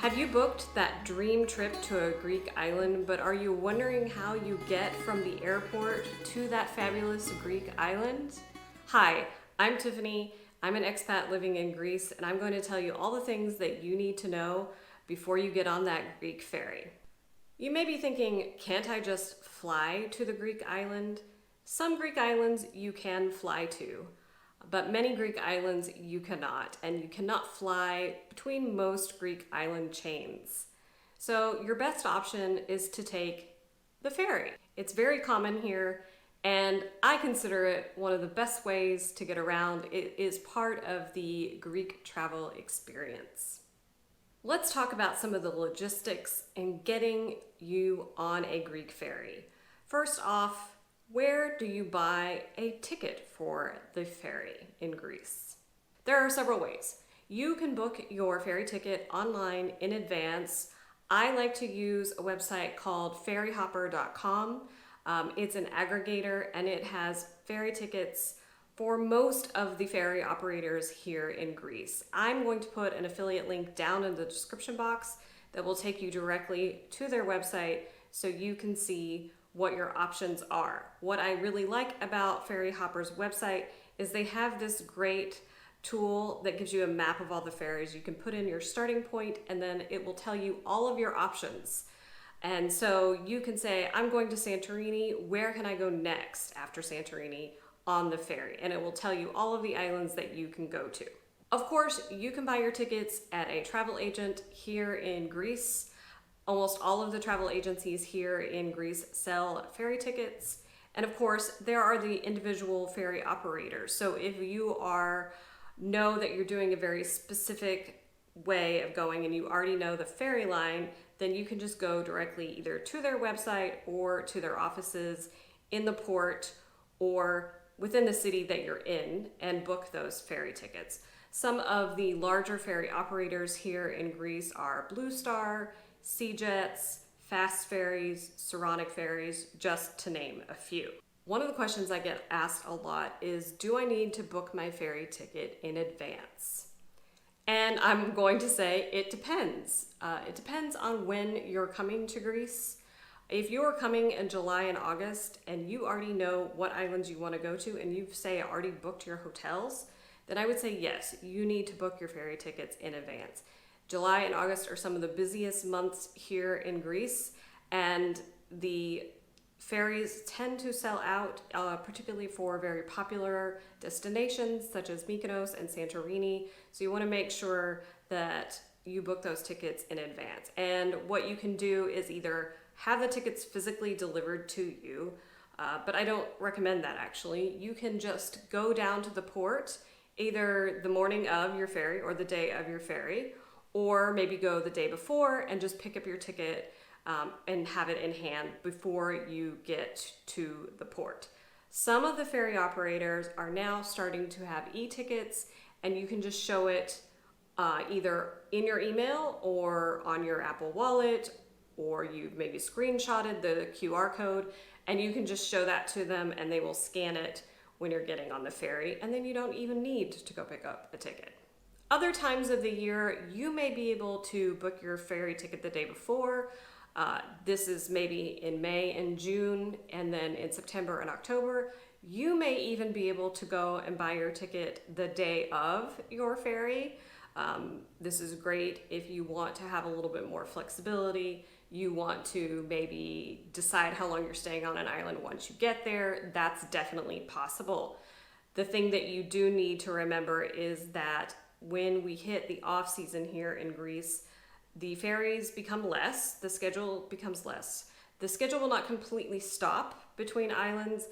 Have you booked that dream trip to a Greek island, but are you wondering how you get from the airport to that fabulous Greek island? Hi, I'm Tiffany. I'm an expat living in Greece, and I'm going to tell you all the things that you need to know before you get on that Greek ferry. You may be thinking, can't I just fly to the Greek island? Some Greek islands you can fly to, but many Greek islands you cannot, and you cannot fly between most Greek island chains. So your best option is to take the ferry. It's very common here, and I consider it one of the best ways to get around. It is part of the Greek travel experience. Let's talk about some of the logistics in getting you on a Greek ferry. First off, where do you buy a ticket for the ferry in Greece? There are several ways. You can book your ferry ticket online in advance. I like to use a website called ferryhopper.com. It's an aggregator and it has ferry tickets for most of the ferry operators here in Greece. I'm going to put an affiliate link down in the description box that will take you directly to their website so you can see what your options are. What I really like about Ferry Hopper's website is they have this great tool that gives you a map of all the ferries. You can put in your starting point and then it will tell you all of your options. And so you can say, I'm going to Santorini, where can I go next after Santorini on the ferry? And it will tell you all of the islands that you can go to. Of course, you can buy your tickets at a travel agent here in Greece. Almost all of the travel agencies here in Greece sell ferry tickets. And of course, there are the individual ferry operators. So if you know that you're doing a very specific way of going and you already know the ferry line, then you can just go directly either to their website or to their offices in the port or within the city that you're in and book those ferry tickets. Some of the larger ferry operators here in Greece are Blue Star, Sea Jets, Fast Ferries, Saronic Ferries, just to name a few. One of the questions I get asked a lot is, do I need to book my ferry ticket in advance? And I'm going to say it depends. It depends on when you're coming to Greece. If you're coming in July and August and you already know what islands you want to go to and you've already booked your hotels, then I would say yes, you need to book your ferry tickets in advance. July and August are some of the busiest months here in Greece, and the ferries tend to sell out, particularly for very popular destinations such as Mykonos and Santorini. So you want to make sure that you book those tickets in advance. And what you can do is either have the tickets physically delivered to you, but I don't recommend that actually. You can just go down to the port either the morning of your ferry or the day of your ferry, or maybe go the day before and just pick up your ticket and have it in hand before you get to the port. Some of the ferry operators are now starting to have e-tickets, and you can just show it either in your email or on your Apple Wallet, or you've maybe screenshotted the QR code, and you can just show that to them and they will scan it when you're getting on the ferry, and then you don't even need to go pick up a ticket. Other times of the year, you may be able to book your ferry ticket the day before. This is maybe in May and June, and then in September and October. You may even be able to go and buy your ticket the day of your ferry. This is great if you want to have a little bit more flexibility. You want to maybe decide how long you're staying on an island once you get there. That's definitely possible. The thing that you do need to remember is that when we hit the off season here in Greece, the ferries become less, the schedule becomes less. The schedule will not completely stop between islands,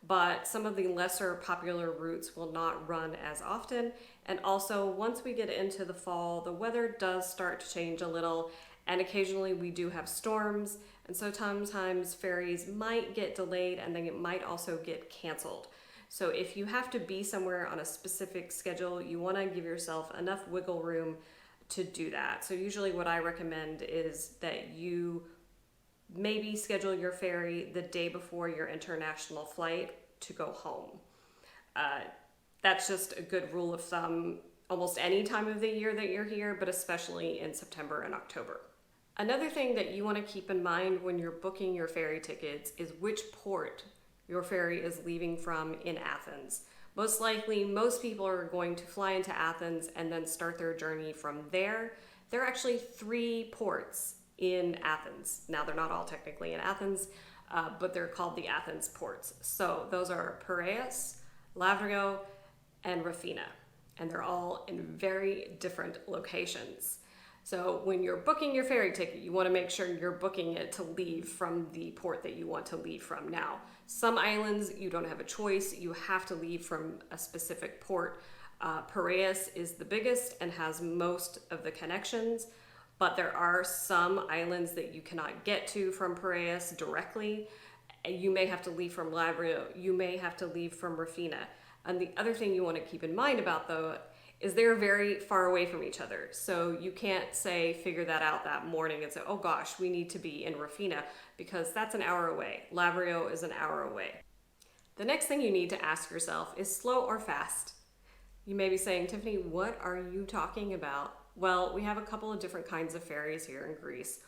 but some of the lesser popular routes will not run as often. And also, once we get into the fall, the weather does start to change a little, and occasionally we do have storms, and so sometimes ferries might get delayed and then it might also get canceled. So if you have to be somewhere on a specific schedule, you want to give yourself enough wiggle room to do that. So usually what I recommend is that you maybe schedule your ferry the day before your international flight to go home. That's just a good rule of thumb. almost any time of the year that you're here, but especially in September and October. Another thing that you want to keep in mind when you're booking your ferry tickets is which port your ferry is leaving from in Athens. Most likely, most people are going to fly into Athens and then start their journey from there. There are actually 3 ports in Athens. Now, they're not all technically in Athens, but they're called the Athens ports. So those are Piraeus, Lavrio, and Rafina, and they're all in very different locations. So when you're booking your ferry ticket, you want to make sure you're booking it to leave from the port that you want to leave from. Now, some islands, you don't have a choice. You have to leave from a specific port. Piraeus is the biggest and has most of the connections, but there are some islands that you cannot get to from Piraeus directly. You may have to leave from Lavrio. You may have to leave from Rafina. And the other thing you want to keep in mind about, though, is they're very far away from each other. So you can't figure that out that morning and say, oh gosh, we need to be in Rafina, because that's an hour away. Lavrio is an hour away. The next thing you need to ask yourself is slow or fast? You may be saying, Tiffany, what are you talking about? Well, we have a couple of different kinds of ferries here in Greece.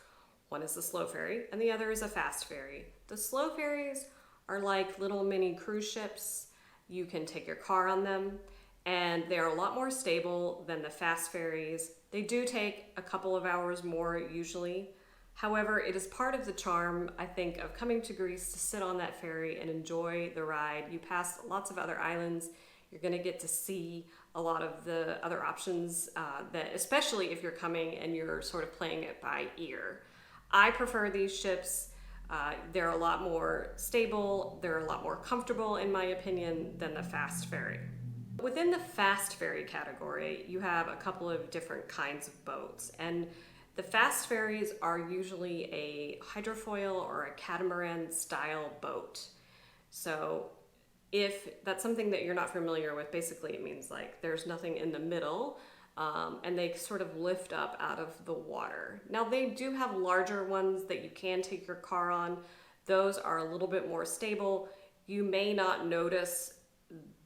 One is the slow ferry and the other is a fast ferry. The slow ferries are like little mini cruise ships. You can take your car on them, and they're a lot more stable than the fast ferries. They do take a couple of hours more usually. However, it is part of the charm, I think, of coming to Greece to sit on that ferry and enjoy the ride. You pass lots of other islands. You're going to get to see a lot of the other options, that, especially if you're coming and you're sort of playing it by ear. I prefer these ships. They're a lot more stable. They're a lot more comfortable, in my opinion, than the fast ferry. Within the fast ferry category, you have a couple of different kinds of boats, and the fast ferries are usually a hydrofoil or a catamaran style boat. So if that's something that you're not familiar with, basically it means like there's nothing in the middle, and they sort of lift up out of the water. Now, they do have larger ones that you can take your car on. Those are a little bit more stable. You may not notice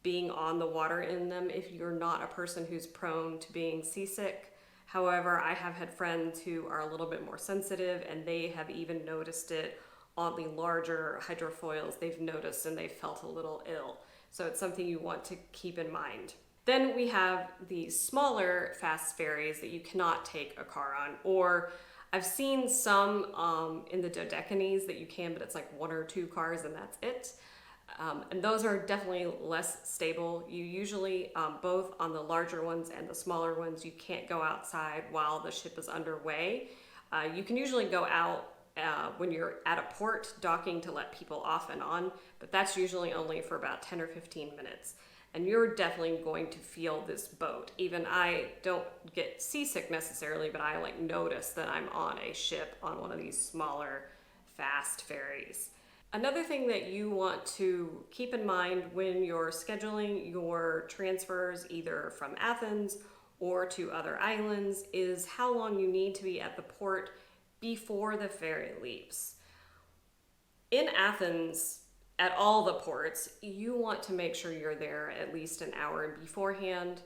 being on the water in them if you're not a person who's prone to being seasick. However, I have had friends who are a little bit more sensitive, and they have even noticed it on the larger hydrofoils. They've noticed and they felt a little ill. So it's something you want to keep in mind. Then we have the smaller fast ferries that you cannot take a car on, or I've seen some in the Dodecanese that you can, but it's like 1 or 2 cars and that's it. And those are definitely less stable. You usually, both on the larger ones and the smaller ones, you can't go outside while the ship is underway. You can usually go out when you're at a port docking to let people off and on, but that's usually only for about 10 or 15 minutes. And you're definitely going to feel this boat. Even I don't get seasick necessarily, but I notice that I'm on a ship on one of these smaller fast ferries. Another thing that you want to keep in mind when you're scheduling your transfers either from Athens or to other islands is how long you need to be at the port before the ferry leaves. In Athens, at all the ports, you want to make sure you're there at least an hour beforehand,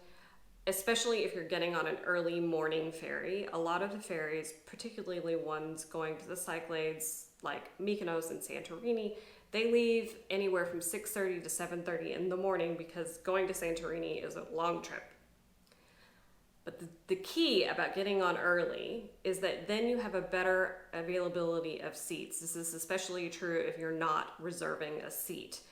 especially if you're getting on an early morning ferry. A lot of the ferries, particularly ones going to the Cyclades like Mykonos and Santorini, they leave anywhere from 6:30 to 7:30 in the morning because going to Santorini is a long trip. But the key about getting on early is that then you have a better availability of seats. This is especially true if you're not reserving a seat.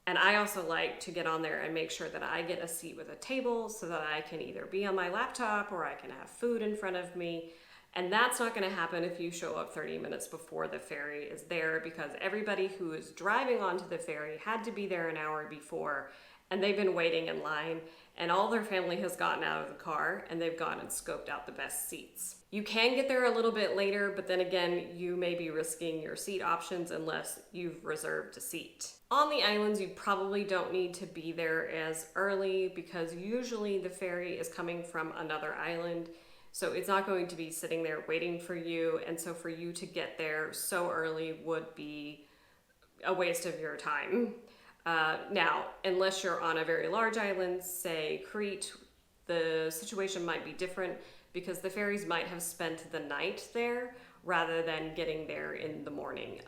And I also like to get on there and make sure that I get a seat with a table so that I can either be on my laptop or I can have food in front of me. And that's not going to happen if you show up 30 minutes before the ferry is there, because everybody who is driving onto the ferry had to be there an hour before, and they've been waiting in line, and all their family has gotten out of the car and they've gone and scoped out the best seats. You can get there a little bit later, but then again, you may be risking your seat options unless you've reserved a seat. On the islands, you probably don't need to be there as early because usually the ferry is coming from another island. So it's not going to be sitting there waiting for you. And so for you to get there so early would be a waste of your time. Now, unless you're on a very large island, say Crete, the situation might be different because the ferries might have spent the night there rather than getting there in the morning.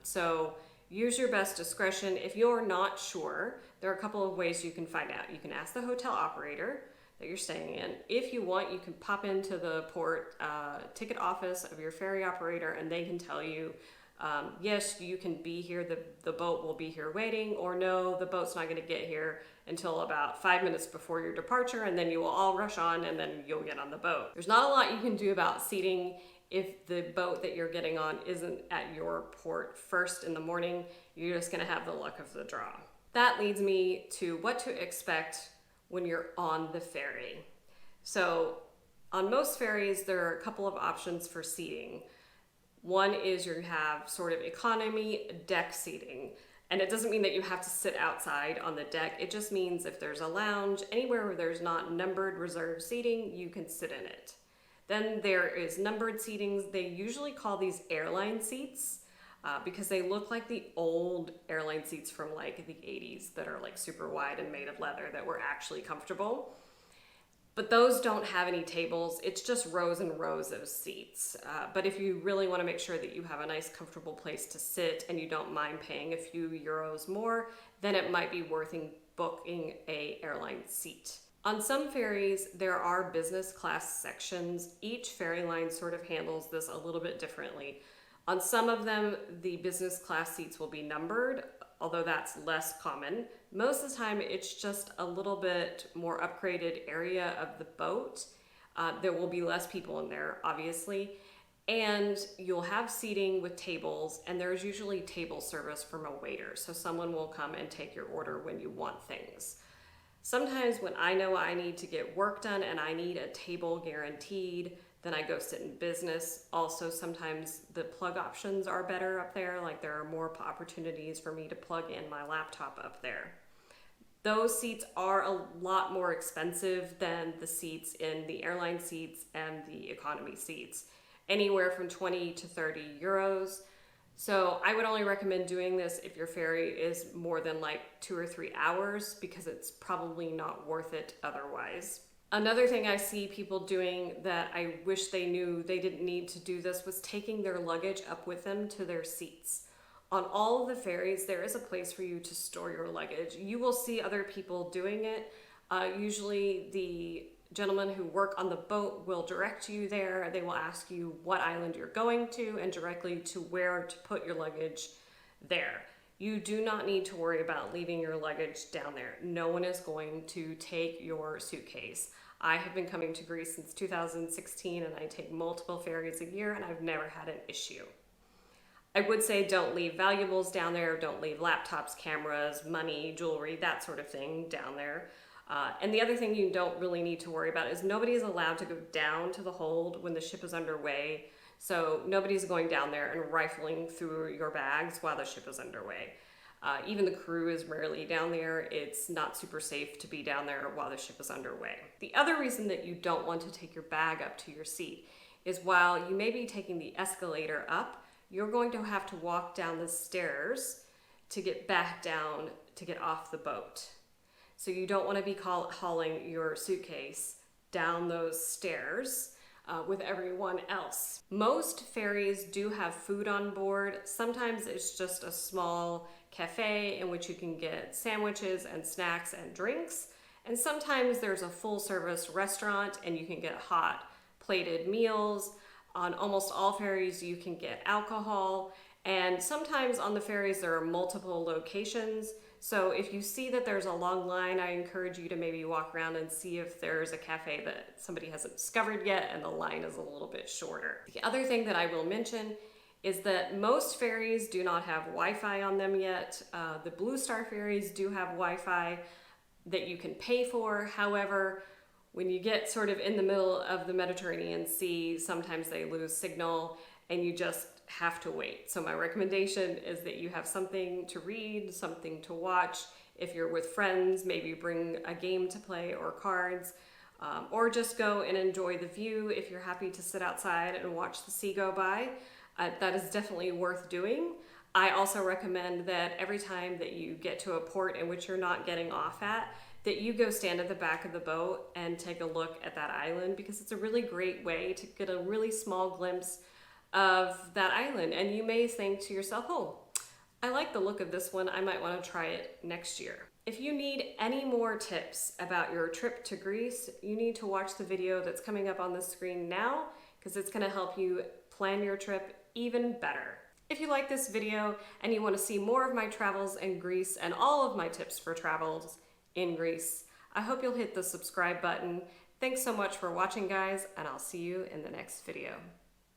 So use your best discretion. If you're not sure, there are a couple of ways you can find out. You can ask the hotel operator that you're staying in. If you want, you can pop into the port ticket office of your ferry operator and they can tell you, yes, you can be here, the boat will be here waiting, or no, the boat's not going to get here until about 5 minutes before your departure, and then you will all rush on and then you'll get on the boat. There's not a lot you can do about seating if the boat that you're getting on isn't at your port first in the morning. You're just going to have the luck of the draw. That leads me to what to expect when you're on the ferry. So on most ferries, there are a couple of options for seating. One is you have sort of economy deck seating. And it doesn't mean that you have to sit outside on the deck. It just means if there's a lounge, anywhere where there's not numbered reserved seating, you can sit in it. Then there is numbered seatings. They usually call these airline seats because they look like the old airline seats from like the 80s that are like super wide and made of leather that were actually comfortable. But those don't have any tables. It's just rows and rows of seats. But if you really want to make sure that you have a nice comfortable place to sit and you don't mind paying a few euros more, then it might be worth booking an airline seat. On some ferries, there are business class sections. Each ferry line sort of handles this a little bit differently. On some of them, the business class seats will be numbered, although that's less common. Most of the time, it's just a little bit more upgraded area of the boat. There will be less people in there, obviously, and you'll have seating with tables, and there's usually table service from a waiter, so someone will come and take your order when you want things. Sometimes when I know I need to get work done and I need a table guaranteed, then I go sit in business. Also, sometimes the plug options are better up there, like there are more opportunities for me to plug in my laptop up there. Those seats are a lot more expensive than the seats in the airline seats and the economy seats, anywhere from 20 to 30 euros. So I would only recommend doing this if your ferry is more than like 2 or 3 hours because it's probably not worth it otherwise. Another thing I see people doing that I wish they knew they didn't need to do this was taking their luggage up with them to their seats. On all of the ferries, there is a place for you to store your luggage. You will see other people doing it. Usually the gentlemen who work on the boat will direct you there. They will ask you what island you're going to and directly to where to put your luggage there. You do not need to worry about leaving your luggage down there. No one is going to take your suitcase. I have been coming to Greece since 2016 and I take multiple ferries a year and I've never had an issue. I would say don't leave valuables down there. Don't leave laptops, cameras, money, jewelry, that sort of thing down there. And the other thing you don't really need to worry about is nobody is allowed to go down to the hold when the ship is underway. So nobody's going down there and rifling through your bags while the ship is underway. Even the crew is rarely down there. It's not super safe to be down there while the ship is underway. The other reason that you don't want to take your bag up to your seat is while you may be taking the escalator up, you're going to have to walk down the stairs to get back down to get off the boat. So you don't want to be hauling your suitcase down those stairs with everyone else. Most ferries do have food on board. Sometimes it's just a small cafe in which you can get sandwiches and snacks and drinks. And sometimes there's a full service restaurant and you can get hot plated meals. On almost all ferries you can get alcohol. And sometimes on the ferries there are multiple locations. So if you see that there's a long line, I encourage you to maybe walk around and see if there's a cafe that somebody hasn't discovered yet and the line is a little bit shorter. The other thing that I will mention is that most ferries do not have Wi-Fi on them yet. The Blue Star ferries do have Wi-Fi that you can pay for. However, when you get sort of in the middle of the Mediterranean Sea, sometimes they lose signal and you just have to wait. So my recommendation is that you have something to read, something to watch. If you're with friends, maybe bring a game to play or cards, or just go and enjoy the view. If you're happy to sit outside and watch the sea go by, that is definitely worth doing. I also recommend that every time that you get to a port in which you're not getting off at, that you go stand at the back of the boat and take a look at that island, because it's a really great way to get a really small glimpse of that island. And you may think to yourself, oh, I like the look of this one, I might want to try it next year. If you need any more tips about your trip to Greece, you need to watch the video that's coming up on the screen now, because it's going to help you plan your trip even better. If you like this video and you want to see more of my travels in Greece and all of my tips for travels in Greece, I hope you'll hit the subscribe button. Thanks so much for watching, guys, and I'll see you in the next video.